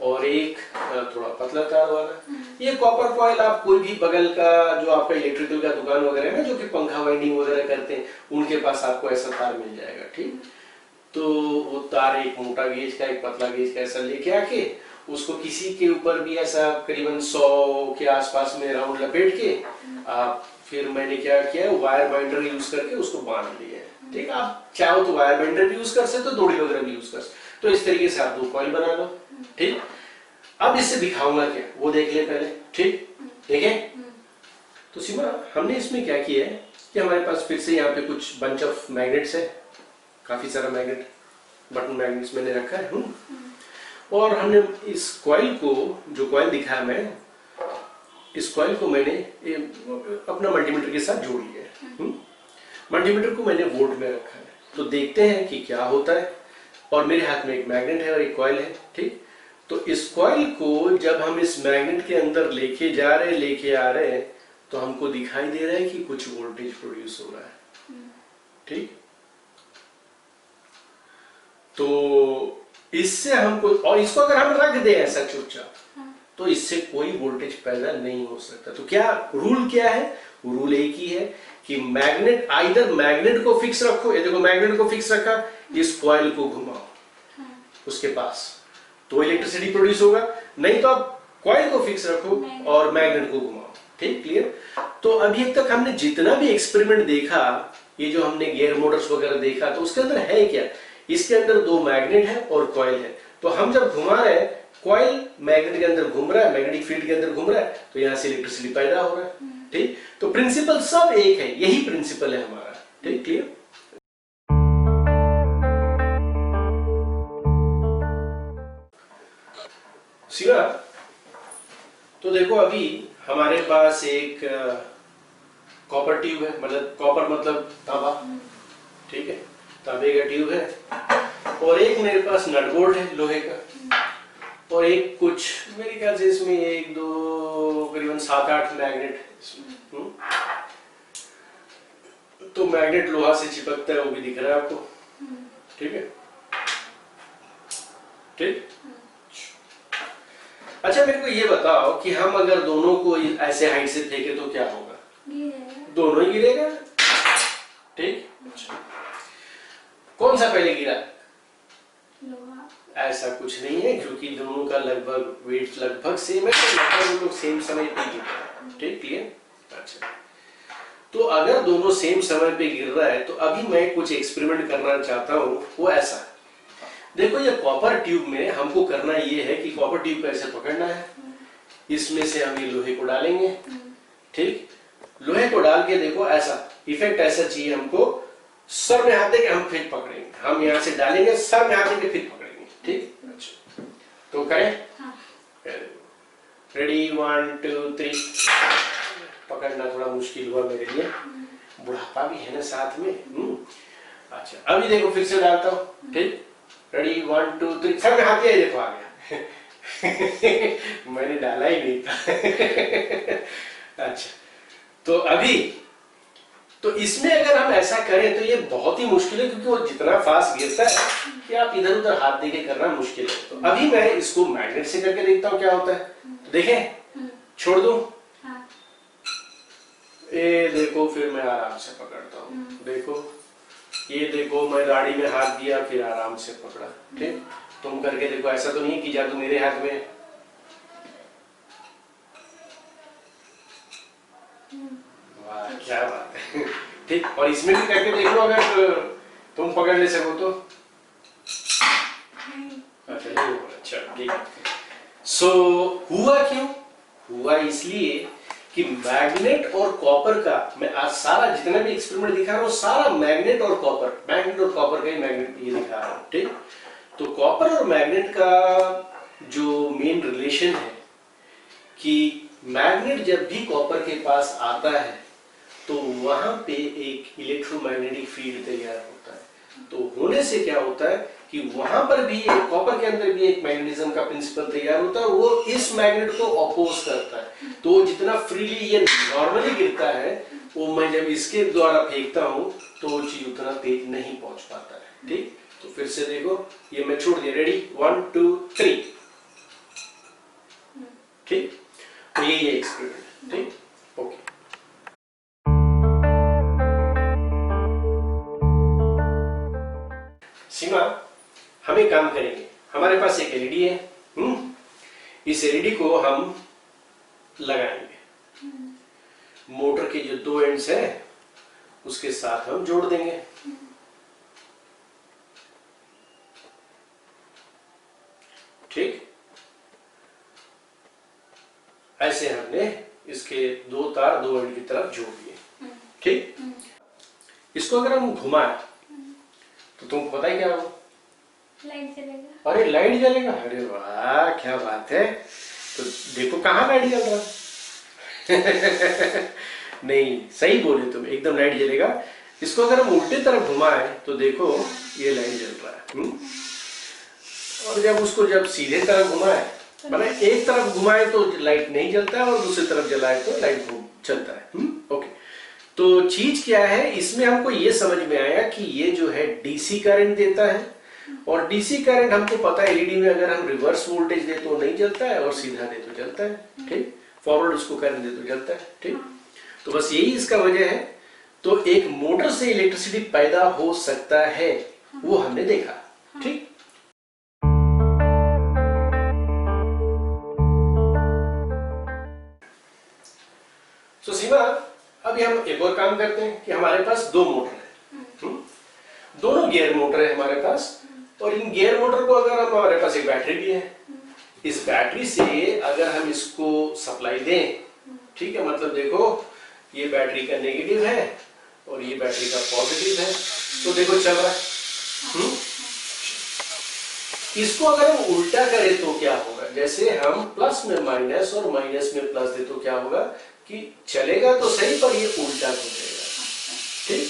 और एक थोड़ा पतला तार वाला। ये कॉपर कॉइल आप कोई भी बगल का जो आपका इलेक्ट्रिकल का दुकान वगैरह है ना, जो कि पंखा वाइंडिंग वगैरह करते हैं, उनके पास आपको ऐसा तार मिल जाएगा। ठीक, तो वो तार एक मोटा गेज का एक पतला गेज का ऐसा लेके आके उसको किसी के ऊपर भी ऐसा करीबन 100 के आसपास में राउंड लपेट के आप, फिर मैंने क्या किया, वायर बाइंडर यूज करके उसको बांध लिया है। ठीक, आप चाहो तो वायर बाइंडर भी यूज कर सकते हो, डोरी वगैरह भी यूज कर सकते हो। तो इस तरीके से आप 2 कॉइल बना लो। ठीक, अब इससे दिखाऊंगा क्या, वो देख ले पहले। ठीक, देखें तो सीमा, हमने इसमें क्या किया है कि हमारे पास फिर से यहाँ पे कुछ बंच ऑफ मैग्नेट्स है, काफी सारा मैग्नेट, बटन मैग्नेट्स मैंने रखा है। और हमने इस कॉइल को, जो कॉइल दिखाया मैं, इस कॉइल को मैंने अपना मल्टीमीटर के साथ जोड़ लिया है। मल्टीमीटर को मैंने वोल्ट में रखा है, तो देखते हैं कि क्या होता है। और मेरे हाथ में एक मैग्नेट है और एक कॉइल है। ठीक, तो इस कॉइल को जब हम इस मैग्नेट के अंदर लेके जा रहे हैं, लेके आ रहे हैं, तो हमको दिखाई दे रहा है कि कुछ वोल्टेज प्रोड्यूस हो रहा है। ठीक, तो इससे हमको, और इसको अगर हम रख दें ऐसा चुपचाप, तो इससे कोई वोल्टेज पैदा नहीं हो सकता। तो क्या रूल क्या है? रूल एक ही है कि मैग्नेट, आइदर मैग्नेट को फिक्स रखो, ये देखो मैग्नेट को फिक्स रखा, इस कॉइल को घुमाओ उसके पास, तो इलेक्ट्रिसिटी प्रोड्यूस होगा। नहीं तो आप कॉइल को फिक्स रखो और मैग्नेट को घुमाओ। ठीक, क्लियर? तो अभी तक हमने जितना भी एक्सपेरिमेंट देखा, ये जो हमने गियर मोटर्स वगैरह देखा, तो उसके अंदर है क्या? इसके अंदर 2 मैग्नेट है और कॉइल है। तो हम जब घुमा रहे हैं, कॉइल मैग्नेट के अंदर घूम रहा है, मैग्नेटिक फील्ड के अंदर घूम रहा है, तो यहां से इलेक्ट्रिसिटी पैदा हो रहा है। ठीक, तो प्रिंसिपल सब एक है, यही प्रिंसिपल है हमारा। ठीक, क्लियर? शिवा, तो देखो अभी हमारे पास एक कॉपर ट्यूब है, मतलब कॉपर मतलब तांबा। ठीक है, तांबे का ट्यूब है, और एक मेरे पास नट बोल्ट है लोहे का, और एक कुछ मेरे ख्याल से इसमें 1 2 करीबन 7-8 मैग्नेट है इसमें। तो मैग्नेट लोहा से चिपकता है, वो भी दिख रहा है आपको। ठीक है, ठीक। अच्छा, मेरे को ये बताओ कि हम अगर दोनों को ऐसे हाइट से फेंके तो क्या होगा? दोनों ही गिरेगा। ठीक, कौन सा पहले गिरा? लोहा। ऐसा कुछ नहीं है, क्योंकि दोनों का लगभग वेट लगभग सेम है, तो हम लोग सेम समय पे गिर रहे हैं। ठीक, क्लियर? अच्छा, तो अगर दोनों सेम समय पे गिर रहा है, तो अभी मैं कुछ एक्सपेरिमेंट करना चाहता हूँ, वो ऐसा। देखो, ये कॉपर ट्यूब में हमको करना ये है कि कॉपर ट्यूब को ऐसे पकड़ना है, इसमें से हम ये लोहे को डालेंगे। ठीक, लोहे को डाल के देखो ऐसा इफेक्ट ऐसा चाहिए हमको, सर में हाथ देके हम फिर पकड़ेंगे, हम यहाँ से डालेंगे, सर में हाथ देके फिर पकड़ेंगे। ठीक, अच्छा, तो करें? रेडी, 1 2 3। पकड़ना थोड़ा मुश्किल हुआ मेरे लिए, बुढ़ापा भी है ना साथ में। अच्छा, अभी देखो फिर से डालता हूँ। ठीक, रेडी, 1 2 3। सर में हाथ दिया, देखो आ गया। मैंने डाला ही नहीं था। अच्छा, तो अभी तो इसमें अगर हम ऐसा करें तो ये बहुत ही मुश्किल है, क्योंकि वो जितना फास्ट गिरता है कि आप इधर उधर हाथ देके करना मुश्किल है। तो अभी मैं इसको मैग्नेट से करके देखता हूँ क्या होता है। तो देखें, छोड़ दूं? ये देखो, फिर मैं आराम से पकड़ता हूँ। देखो, ये देखो, मैं गाड़ी में हाथ दिया, फिर आराम से पकड़ा। ठीक, तुम करके देखो, ऐसा तो नहीं कि जादू मेरे हाथ में। वाह, क्या बात है। ठीक, और इसमें भी करके देख लो, अगर तुम पकड़ ले सको तो। अच्छा, नहीं हुआ। अच्छा, ठीक है। सो हुआ क्यों? हुआ इसलिए कि मैग्नेट और कॉपर का, मैं आज सारा जितना भी एक्सपेरिमेंट दिखा रहा हूँ, सारा मैग्नेट और कॉपर का ही मैग्नेट ये दिखा रहा हूँ। ठीक, तो कॉपर और मैग्नेट का जो मेन रिलेशन है कि मैग्नेट जब भी कॉपर के पास आता है, तो वहां पे एक इलेक्ट्रोमैग्नेटिक फील्ड तैयार होता है। तो होने से क्या होता है कि वहां पर भी एक, कॉपर के अंदर भी एक मैग्नेटिज्म का प्रिंसिपल तैयार होता है, वो इस मैग्नेट को अपोज करता है। तो जितना फ्रीली ये नॉर्मली गिरता है, वो मैं जब इसके द्वारा फेंकता हूं तो वो चीज उतना तेज नहीं पहुंच पाता है। ठीक, तो फिर से देखो, ये मैं छोड़ दिया। रेडी, 1 2 3। यही है एक्सपेरिमेंट। ठीक, ओके। सीमा, हम एक काम करेंगे, हमारे पास एक एलईडी है, इस एलईडी को हम लगाएंगे, मोटर के जो 2 एंड्स है उसके साथ हम जोड़ देंगे। ठीक, ऐसे हमने इसके 2 तार 2 एंड की तरफ जोड़ दिए। ठीक, इसको अगर हम घुमाएं तो तुमको पता है क्या होगा? लाइट जलेगा। अरे लाइट जलेगा, अरे वाह क्या बात है। तो देखो कहाँ लाइट जल रहा है। नहीं, सही बोले तुम, एकदम लाइट जलेगा। इसको अगर हम उल्टे तरफ घुमाएं तो देखो ये लाइट जल रहा है। और जब उसको जब सीधे तरफ घुमाए, मतलब एक तरफ घुमाए तो लाइट नहीं जलता है और दूसरी तरफ जलाए तो लाइट चलता है। ओके, तो चीज क्या है इसमें, हमको ये समझ में आया कि ये जो है डीसी करंट देता है, और डीसी करंट हमको पता है एलईडी में अगर हम रिवर्स वोल्टेज दे तो नहीं जलता है और सीधा दे तो जलता है। ठीक, फॉरवर्ड उसको करंट दे तो जलता है। ठीक, तो बस यही इसका वजह है। तो एक मोटर से इलेक्ट्रिसिटी पैदा हो सकता है, वो हमने देखा। ठीक, तो सीमा, अभी हम एक और काम करते हैं कि हमारे पास 2 मोटर है, दोनों गियर मोटर है हमारे पास, और इन गियर मोटर को अगर हम, हमारे पास एक बैटरी भी है, इस बैटरी से अगर हम इसको सप्लाई दें, ठीक है, मतलब देखो ये बैटरी का नेगेटिव है और ये बैटरी का पॉजिटिव है, तो देखो चल रहा है। इसको अगर हम उल्टा करें तो क्या होगा? जैसे हम प्लस में माइनस और माइनस में प्लस दे तो क्या होगा कि चलेगा तो सही पर ये उल्टा हो जाएगा। ठीक,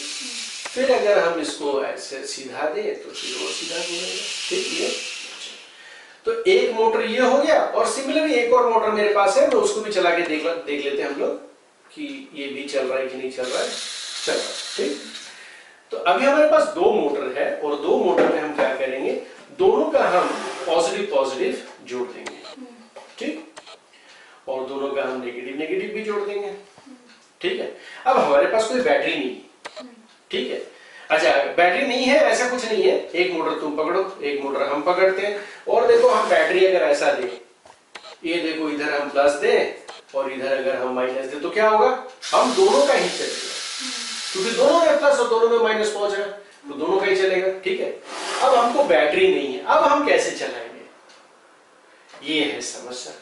फिर अगर हम इसको ऐसे सीधा दे तो फिर वो सीधा हो जाएगा। ठीक, ये तो एक मोटर ये हो गया, और सिमिलरली एक और मोटर मेरे पास है, मैं उसको भी चला के देख लेते हैं हम लोग कि ये भी चल रहा है कि नहीं चल रहा है। चल रहा है। ठीक, तो अभी हमारे पास 2 मोटर है, और 2 मोटर में हम क्या करेंगे, दोनों का हम पॉजिटिव पॉजिटिव जोड़ देंगे। ठीक, और दोनों का हम नेगेटिव नेगेटिव भी जोड़ देंगे। ठीक है, अब हमारे पास कोई बैटरी नहीं है। ठीक है, अच्छा बैटरी नहीं है ऐसा कुछ नहीं है, एक मोटर तुम पकड़ो, एक मोटर हम पकड़ते हैं, और देखो हम बैटरी अगर ऐसा दें, ये देखो इधर हम प्लस दें और इधर अगर हम माइनस दें तो क्या होगा, हम दोनों का ही चलेगा, क्योंकि दोनों में प्लस और दोनों में माइनस पहुंच रहा है, तो दोनों का ही चलेगा। ठीक है, अब हमको बैटरी नहीं है, अब हम कैसे चलाएंगे, ये है समस्या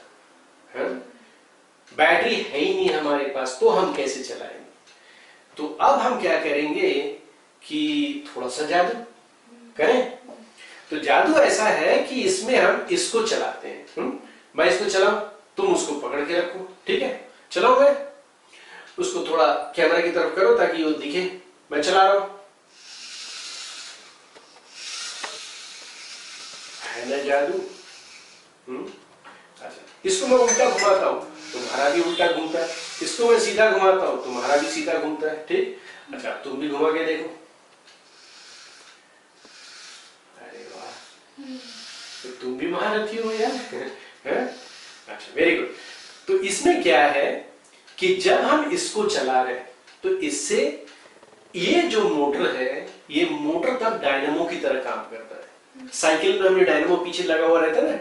है। बैटरी है ही नहीं हमारे पास, तो हम कैसे चलाएंगे? तो अब हम क्या करेंगे कि थोड़ा सा जादू करें। तो जादू ऐसा है कि इसमें हम इसको चलाते हैं। मैं इसको चलाऊं, तुम उसको पकड़ के रखो। ठीक है, चलाओ, मैं उसको थोड़ा कैमरा की तरफ करो ताकि वो दिखे मैं चला रहा हूं, है ना जादू। अच्छा, इसको मैं उल्टा घुमाता हूं, तुम्हारा भी उल्टा घूमता है, इसको मैं सीधा घुमाता हूं, तुम्हारा भी सीधा घूमता है। ठीक, अच्छा तुम भी घुमा के देखो। अरे वाह, तो तुम भी महारथी हो यार। अच्छा वेरी गुड। तो इसमें क्या है कि जब हम इसको चला रहे हैं तो इससे ये जो मोटर है, ये मोटर तब डायनेमो की तरह काम करता है। साइकिल में हमने डायनेमो पीछे लगा हुआ रहता है ना,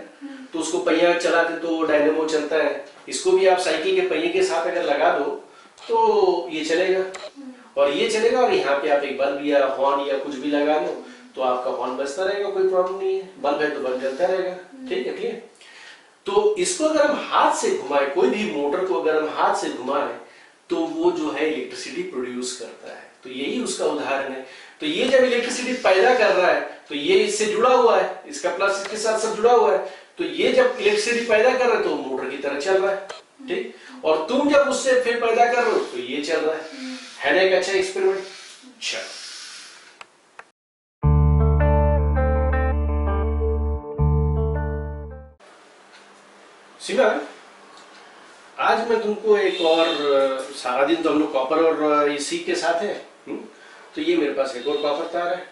तो उसको पहिया चलाते तो डायनेमो चलता है, इसको भी आप साइकिल के पहिए के साथ अगर लगा दो तो ये चलेगा और ये चलेगा, और यहाँ पे आप एक बल्ब या हॉर्न या कुछ भी लगा दो तो आपका हॉर्न बजता रहेगा, कोई प्रॉब्लम नहीं है, बल्ब है तो बल्ब जलता रहेगा। ठीक है, क्लियर। तो इसको अगर हम हाथ से घुमाएं, कोई भी मोटर को अगर हम हाथ से घुमाएं तो वो जो है इलेक्ट्रिसिटी प्रोड्यूस करता है, तो यही उसका उदाहरण है। तो ये जब इलेक्ट्रिसिटी पैदा कर रहा है तो ये इससे जुड़ा हुआ है, इसका प्लस इसके साथ सब जुड़ा हुआ है, तो ये जब इलेक्ट्रिसिटी पैदा कर रहा है तो मोटर की तरह चल रहा है। ठीक, और तुम जब उससे फिर पैदा कर रहे हो तो ये चल रहा है ना एक अच्छा एक्सपेरिमेंट। चलो सीमा, आज मैं तुमको एक और, सारा दिन तो हम लोग कॉपर और इसी के साथ है, तो ये मेरे पास एक और कॉपर तार है,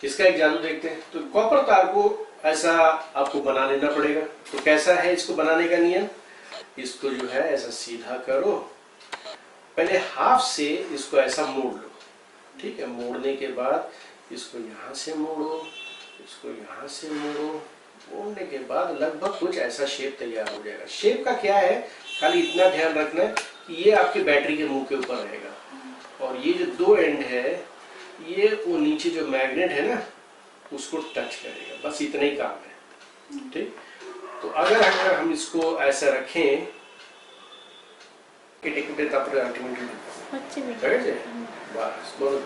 इसका एक जादू देखते हैं। तो कॉपर तार को ऐसा आपको बना लेना पड़ेगा। तो कैसा है इसको बनाने का नियम इसको जो है ऐसा सीधा करो, पहले हाफ से इसको ऐसा मोड़ लो, ठीक है। मोड़ने के बाद इसको यहाँ से मोड़ो, इसको यहाँ से मोड़ो, मोड़ने के बाद लगभग कुछ ऐसा शेप तैयार हो जाएगा। शेप का क्या है, खाली इतना ध्यान रखना है कि ये आपकी बैटरी के मुंह के ऊपर रहेगा और ये जो दो एंड है ये वो नीचे जो मैग्नेट है ना उसको टच करेगा, बस इतना ही काम है, ठीक। तो अगर हम इसको ऐसा रखें कि टिकट तब अल्टीमेटली बस बहुत